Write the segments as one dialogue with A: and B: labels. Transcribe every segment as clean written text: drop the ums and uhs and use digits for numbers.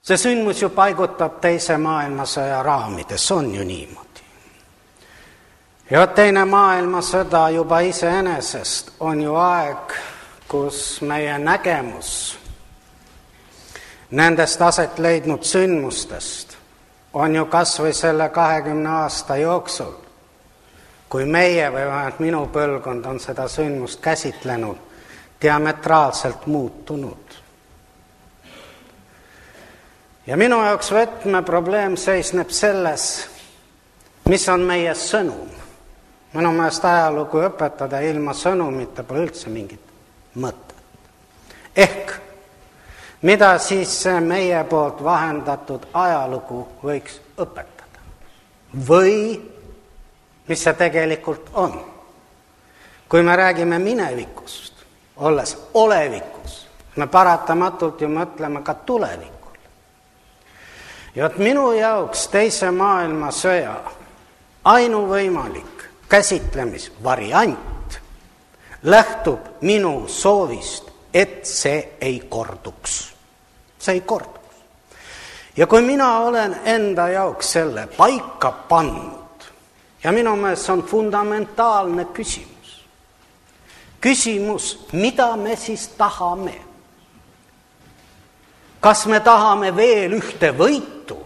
A: See sündmus ju paigutab teise maailmasõja raamides, on ju niimoodi. Ja teine maailmasõda juba iseenesest on ju aeg, kus meie nägemus nendest aset leidnud sündmustest on ju kas või selle 20 aasta jooksul, kui meie või vähemalt minu põlvkond on seda sündmust käsitlenud, diametraalselt muutunud. Ja minu jaoks võtmeprobleem seisneb selles, mis on meie sõnum. Minu meelest ajalugu õpetada ilma sõnumita pole üldse mingit mõtet. Ehk, mida siis meie poolt vahendatud ajalugu võiks õpetada? Või mis see tegelikult on? Kui me räägime minevikust, olles olevikus, me paratamatult ju mõtleme ka tulevikule. Ja minu jaoks teise maailmasõja ainuvõimalik käsitlemisvariant lähtub minu soovist, et see ei korduks. See ei korduks. Ja kui mina olen enda jaoks selle paika pannud, ja minu meelest see on fundamentaalne küsimus. Küsimus, mida me siis tahame? Kas me tahame veel ühte võitu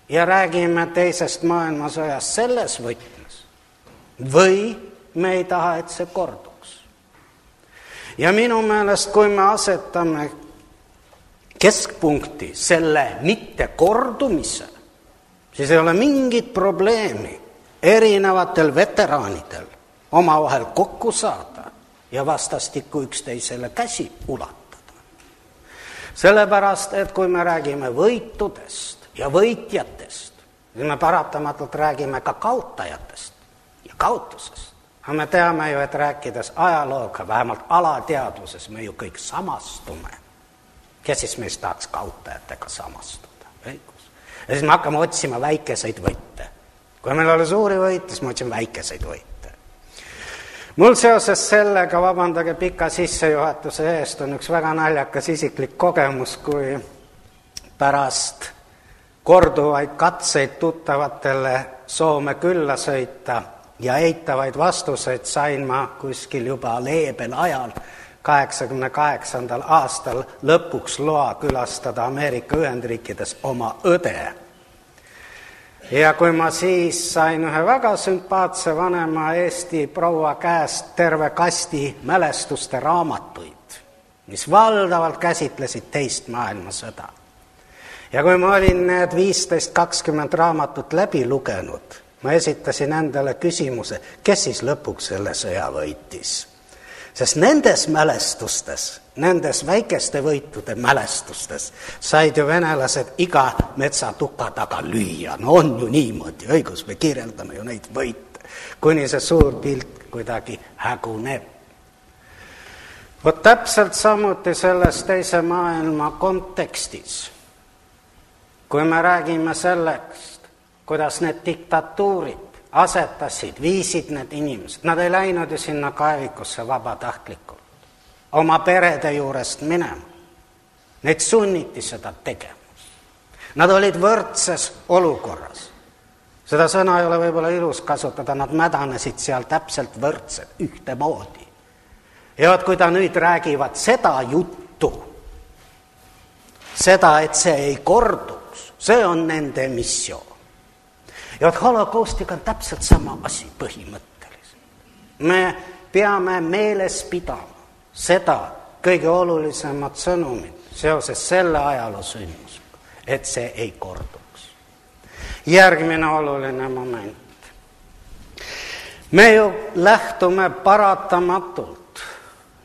A: ja räägime teisest maailmasõjast selles võtmes? Või me ei taha, et see korduks. Ja minu meelest, kui me asetame keskpunkti selle mitte kordumise, siis ei ole mingit probleemi erinevatel veteraanidel omavahel kokku saada ja vastastikku üksteisele käsi ulatada. Sellepärast, et kui me räägime võitudest ja võitjatest, siis me paratamatult räägime ka kaotajatest. Kaotusest. Aga me teame ju, et rääkides ajalooga, vähemalt alateadvuses, me ju kõik samastume. Kes siis meist tahaks kaotajatega samastuda? Õigus. Ja siis me hakkame otsima väikeseid võite. Kui meil oli suuri võite, siis me otsime väikeseid võite. Mul seoses sellega, vabandage pika sissejuhatuse eest, on üks väga naljakas isiklik kogemus, kui pärast korduvaid katseid tuttavatele Soome külla sõita ja eitavaid vastuseid sain ma kuskil juba leebel ajal 88. aastal lõpuks loa külastada Ameerika Ühendriikides oma õde. Ja kui ma siis sain ühe väga sümpaatse vanema Eesti proua käest terve kasti mälestuste raamatuid, mis valdavalt käsitlesid teist maailmasõda. Ja kui ma olin need 15-20 raamatut läbi lugenud, ma esitasin endale küsimuse, kes siis lõpuks selle sõja võitis. Sest nendes mälestustes, nendes väikeste võitude mälestustes said ju venelased iga metsatuka taga lüüa. No on ju niimoodi, õigus, me kirjeldame ju neid võite, kuni see suur pilt kuidagi häguneb. Vot täpselt samuti selles teise maailma kontekstis, kui me räägime sellest, kuidas need diktatuurid asetasid, viisid need inimesed. Nad ei läinud ju sinna kaevikusse vabatahtlikult, oma perede juurest minema. Neid sunniti seda tegema. Nad olid võrdses olukorras. Seda sõna ei ole võib-olla ilus kasutada, nad mädanesid seal täpselt võrdsed, ühtemoodi. Ja kui ta nüüd räägivad seda juttu, seda, et see ei korduks, see on nende missioon. Ja holokaustiga on täpselt sama asi põhimõtteliselt. Me peame meeles pidama seda kõige olulisemat sõnumit seoses selle ajaloosündmusega, et see ei korduks. Järgmine oluline moment. Me ju lähtume paratamatult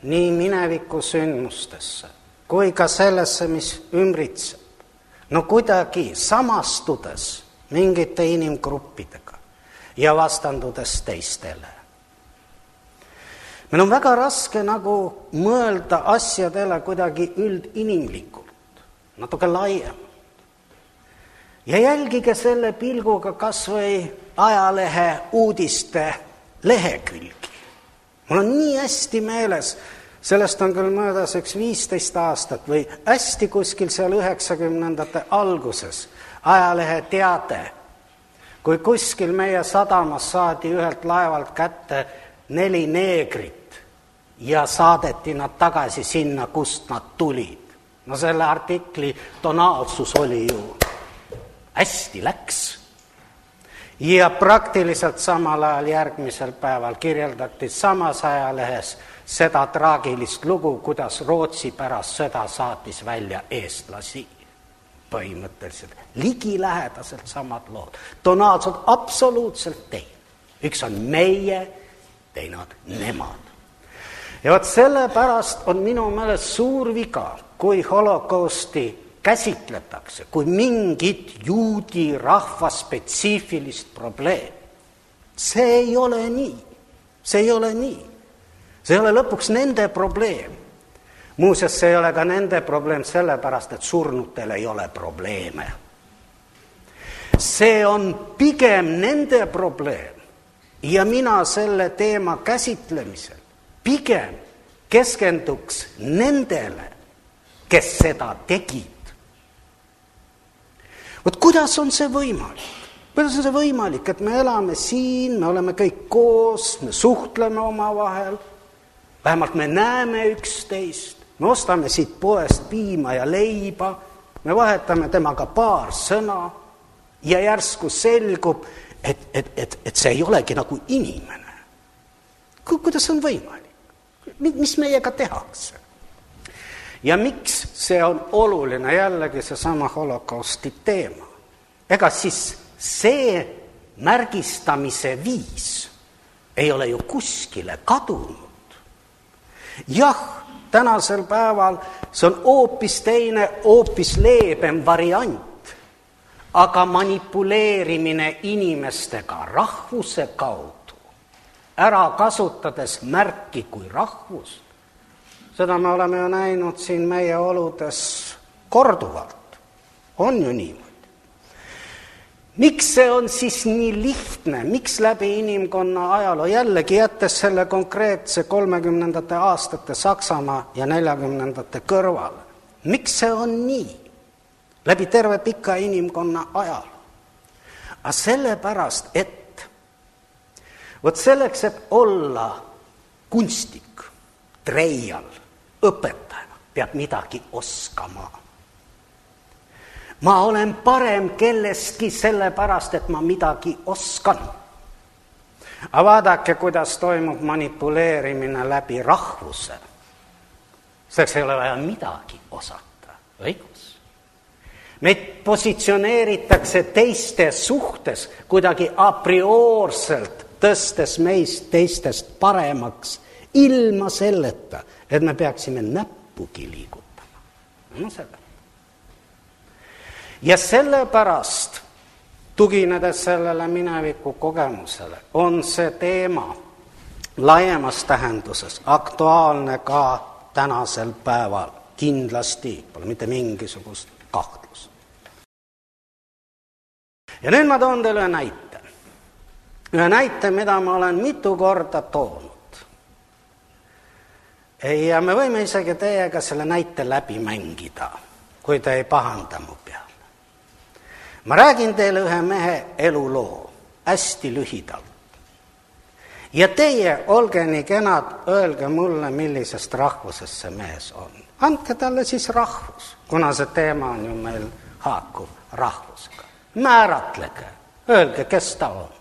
A: nii mineviku sündmustesse kui ka sellesse, mis ümbritseb. No kuidagi samastudes mingite inimgruppidega ja vastandudes teistele. Meil on väga raske nagu mõelda asjadele kuidagi üldinimlikult, natuke laiemalt. Ja jälgige selle pilguga kas või ajalehe uudiste lehekülgi. Mul on nii hästi meeles Sellest on küll möödas 15 aastat või hästi kuskil seal 90ndate alguses ajalehe teade, kui kuskil meie sadamas saadi ühelt laevalt kätte 4 neegrit ja saadeti nad tagasi sinna, kust nad tulid. No selle artikli tonaalsus oli ju hästi läks. Ja praktiliselt samal ajal järgmisel päeval kirjeldati samas ajalehes seda traagilist lugu, kuidas Rootsi pärast sõda saatis välja eestlasi. Põhimõtteliselt ligilähedaselt samad lood. Tonaalselt absoluutselt teine. Üks on meie, teine on nemad. Ja vot sellepärast on minu meelest suur viga, kui holokausti käsitletakse kui mingit juudi rahva spetsiifilist probleemi. See ei ole nii. See ei ole nii. See ei ole lõpuks nende probleem. Muuseas, see ei ole ka nende probleem sellepärast, et surnutel ei ole probleeme. See on pigem nende probleem. Ja mina selle teema käsitlemisel pigem keskenduks nendele, kes seda tegid. Vot kuidas on see võimalik? Kuidas on see võimalik, et me elame siin, me oleme kõik koos, me suhtleme omavahel, vähemalt me näeme üksteist, me ostame siit poest piima ja leiba, me vahetame temaga paar sõna ja järsku selgub, et see ei olegi nagu inimene. Kuidas on võimalik? Mis meiega tehakse? Ja miks see on oluline jällegi seesama holokausti teema? Ega siis see märgistamise viis ei ole ju kuskile kadunud. Jah, tänasel päeval see on hoopis teine, hoopis leebem variant, aga manipuleerimine inimestega rahvuse kaudu, ära kasutades märki kui rahvust, seda me oleme ju näinud siin meie oludes korduvalt. On ju niimoodi. Miks see on siis nii lihtne? Miks läbi inimkonna ajaloo, jällegi jättes selle konkreetse 30ndate aastate Saksamaa ja 40ndate kõrvale? Miks see on nii? Läbi terve pika inimkonna ajaloo. Aga sellepärast, et vot selleks, et olla kunstik, treial, õpetajana peab midagi oskama. Ma olen parem kellestki sellepärast, et ma midagi oskan. Aga vaadake, kuidas toimub manipuleerimine läbi rahvuse. Selleks ei ole vaja midagi osata, õigus. Meid positsioneeritakse teiste suhtes kuidagi a priorselt, tõstes meist teistest paremaks, ilma selleta, et me peaksime näppugi liigutama. No selle. Ja sellepärast, tuginedes sellele mineviku kogemusele, on see teema laiemas tähenduses aktuaalne ka tänasel päeval. Kindlasti, pole mitte mingisugust kahtlust. Ja nüüd ma toon teile ühe näite. Ühe näite, mida ma olen mitu korda toonud. Ja me võime isegi teiega selle näite läbi mängida, kui te ei pahanda mu peale. Ma räägin teile ühe mehe eluloo, hästi lühidalt. Ja teie, olge nii kenad, öelge mulle, millisest rahvusest see mees on. Andke talle siis rahvus, kuna see teema on ju meil haakuv rahvusega. Määratlege, öelge, kes ta on.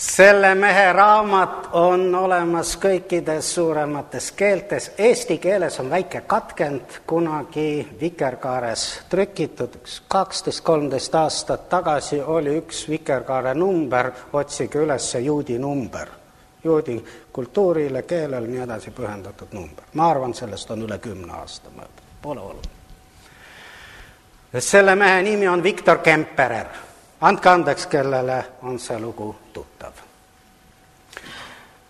A: Selle mehe raamat on olemas kõikides suuremates keeltes. Eesti keeles on väike katkend, kunagi Vikerkaares trükitud. 12-13 aastat tagasi oli üks Vikerkaare number, otsige üles juudi number. Juudi kultuurile, keelele nii edasi pühendatud number. Ma arvan, sellest on üle 10 aasta mööda. Pole oluline. Selle mehe nimi on Viktor Kemperer. Andke andeks, kellele on see lugu tuttav.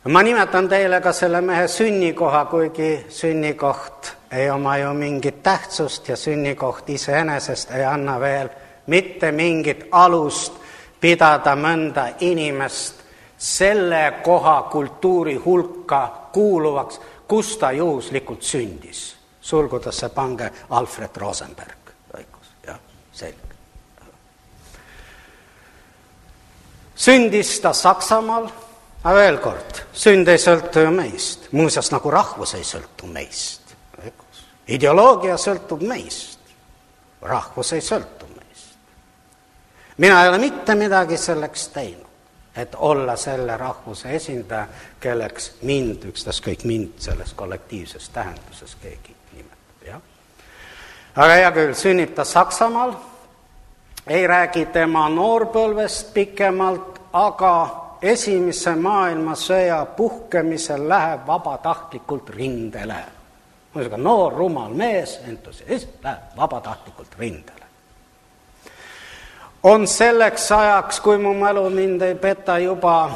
A: Ma nimetan teile ka selle mehe sünnikoha, kuigi sünnikoht ei oma ju mingit tähtsust ja sünnikoht iseenesest ei anna veel mitte mingit alust pidada mõnda inimest selle koha kultuuri hulka kuuluvaks, kus ta juhuslikult sündis. Sulgudesse pange Alfred Rosenberg. Jah, selge. Sündis ta Saksamaal, aga veel kord, sünd ei sõltu ju meist. Muuseas, nagu rahvus ei sõltu meist. Ideoloogia sõltub meist. Rahvus ei sõltu meist. Mina ei ole mitte midagi selleks teinud, et olla selle rahvuse esindaja, kelleks mind, ükstaskõik mind selles kollektiivses tähenduses keegi nimetab. Ja? Aga hea küll, sünnib ta Saksamaal, ei räägi tema noorpõlvest pikemalt, aga esimese maailmasõja puhkemisel läheb vabatahtlikult rindele. Muidugi noor, rumal mees, entusiast, läheb vabatahtlikult rindele. On selleks ajaks, kui mu mälu mind ei peta, juba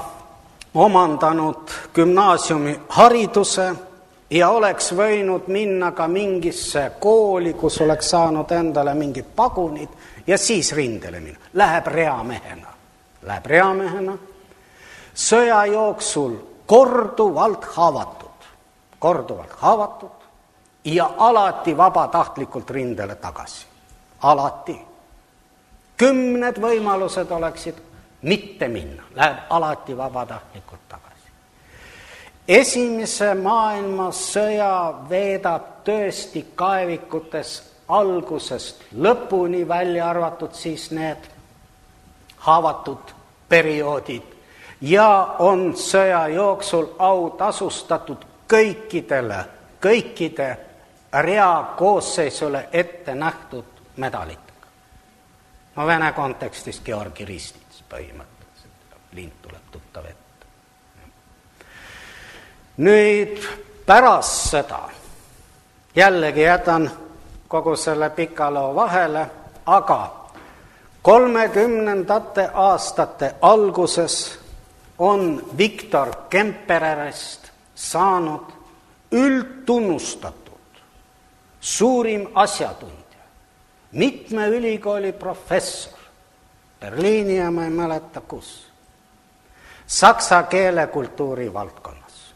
A: omandanud gümnaasiumi hariduse ja oleks võinud minna ka mingisse kooli, kus oleks saanud endale mingid pagunid ja siis rindele minna. Läheb reamehena. Sõja jooksul korduvalt haavatud ja alati vabatahtlikult rindele tagasi. Alati. 10 võimalused oleksid mitte minna. Läheb alati vabatahtlikult tagasi. Esimese maailmasõja veedab tõesti kaevikutes algusest lõpuni, välja arvatud siis need haavatud perioodid, ja on sõja jooksul autasustatud kõikide rea koosseisule ette nähtud medalitega. No Vene kontekstis Georgi Ristits põhimõtteliselt. Lint tuleb tuttav ette. Nüüd pärast seda, jällegi jätan kogu selle pika loo vahele, aga 30. aastate alguses on Viktor Kempererist saanud üldtunnustatud suurim asjatundja, mitme ülikooli professor, Berliini ja ma ei mäleta kus, saksa keele kultuuri valdkonnas.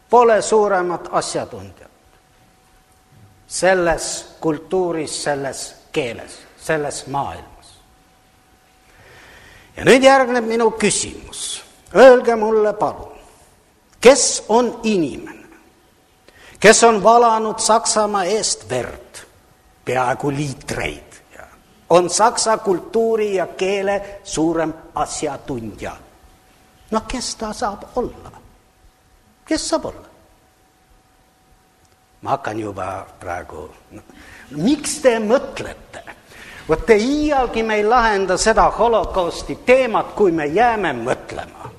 A: Pole suuremat asjatundjat selles kultuuris, selles keeles, selles maailmas. Ja nüüd järgneb minu küsimus. Öelge mulle palun, kes on inimene, kes on valanud Saksamaa eest verd, peaaegu liitreid, ja on saksa kultuuri ja keele suurem asjatundja? No kes ta saab olla? Kes saab olla? Ma hakkan juba praegu... Miks te mõtlete? Vot te iialgi me ei lahenda seda holokausti teemat, kui me jääme mõtlema.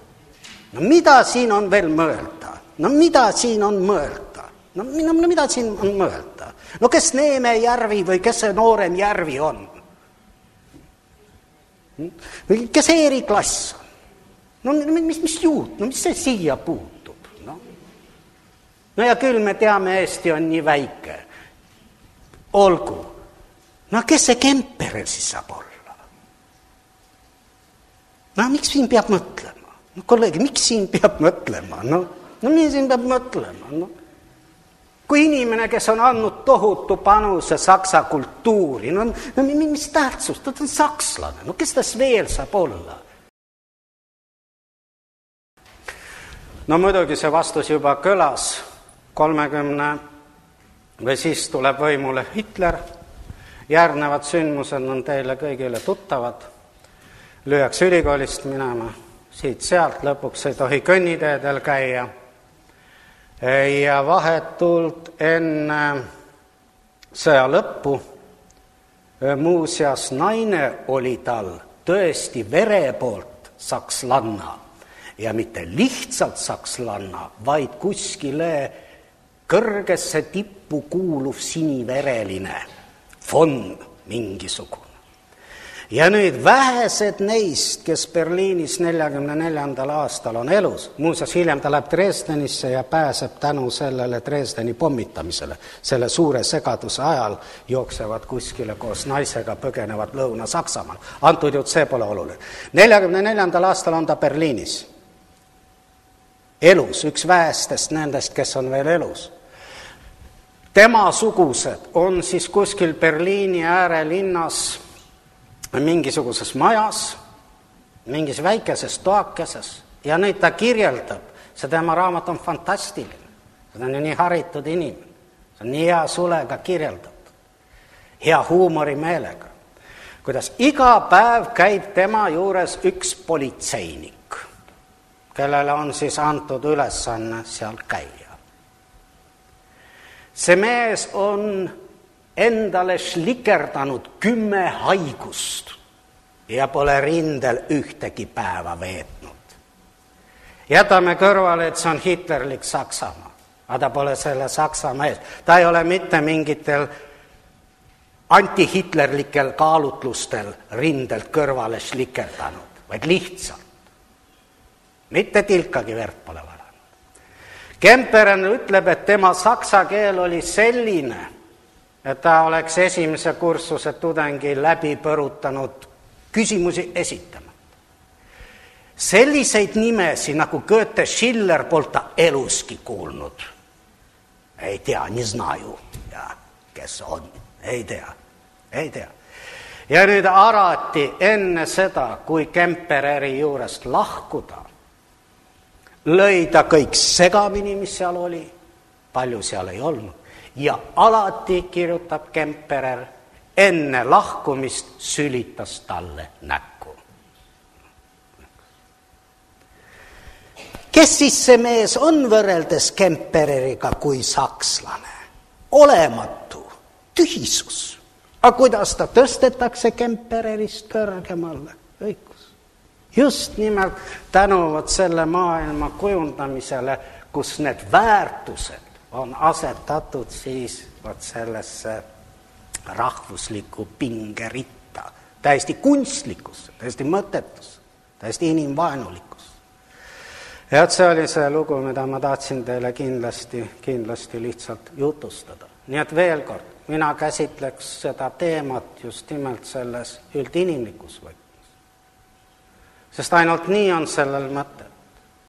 A: No mida siin on veel mõelda? No mida siin on mõelda? No kes Neeme Järvi või kes see Noorem Järvi on? Kes Eerik Lass on? No mis juut? No mis see siia puutub? No ja küll me teame, Eesti on nii väike. Olgu. No kes see Kemperel siis saab olla? No miks siin peab mõtlema? No kolleegi, miks siin peab mõtlema? No mis siin peab mõtlema? No. Kui inimene, kes on andnud tohutu panuse saksa kultuuri, no mis tähtsust? Ta on sakslane. No kes tas veel saab olla? No muidugi see vastus juba kõlas 30 või siis tuleb võimule Hitler. Järgnevad sündmused on teile kõigile tuttavad. Lüüakse ülikoolist minema, siit-sealt, lõpuks ei tohi kõnniteedel käia. Ja vahetult enne sõja lõppu, muuseas naine oli tal tõesti vere poolt sakslanna ja mitte lihtsalt sakslanna, vaid kuskile kõrgesse tippu kuuluv sinivereline fond mingisugune. Ja nüüd vähesed neist, kes Berliinis 44. aastal on elus, muuseas hiljem ta läheb Dresdenisse ja pääseb tänu sellele Dresdeni pommitamisele. Selle suure segaduse ajal jooksevad kuskile koos naisega, põgenevad Lõuna-Saksamaal. Antud jutt see pole oluline. 44. aastal on ta Berliinis elus, üks väestest nendest, kes on veel elus. Temasugused on siis kuskil Berliini äärelinnas mingisuguses majas, mingis väikeses toakeses ja nüüd ta kirjeldab, see tema raamat on fantastiline, see on ju nii haritud inimene, see on nii hea sulega kirjeldatud, hea huumorimeelega, kuidas iga päev käib tema juures üks politseinik, kellele on siis antud ülesanne seal käia. See mees on endale šlikerdanud 10 haigust ja pole rindel ühtegi päeva veetnud. Jätame kõrvale, et see on hitlerlik Saksamaa, aga ta pole selle Saksamaa ees. Ta ei ole mitte mingitel antihitlerlikel kaalutlustel rindelt kõrvale šlikerdanud, vaid lihtsalt. Mitte tilkagi verd pole valanud. Kemperen ütleb, et tema saksa keel oli selline, et ta oleks esimese kursuse tudengi läbi põrutanud küsimusi esitama. Selliseid nimesi nagu Goethe, Schiller polta eluski kuulnud. Ei tea, nii znaju, ja kes on, ei tea. Ja nüüd arati enne seda, kui Kempereri juurest lahkuda, lõi ta kõik segamini, mis seal oli, palju seal ei olnud. Ja alati, kirjutab Kemperer, enne lahkumist sülitas talle näkku. Kes siis see mees on võrreldes Kempereriga kui sakslane? Olematu, tühisus. Aga kuidas ta tõstetakse Kempererist kõrgemale? Õigus. Just nimelt tänuvad selle maailma kujundamisele, kus need väärtused on asetatud siis sellesse rahvuslikku pingeritta, täiesti kunstlikkus, täiesti mõttetus, täiesti inimvaenulikkus. Ja see oli see lugu, mida ma tahtsin teile kindlasti lihtsalt jutustada. Nii et veel kord, mina käsitleks seda teemat just nimelt selles üldinimlikus võtmes. Sest ainult nii on sellel mõte.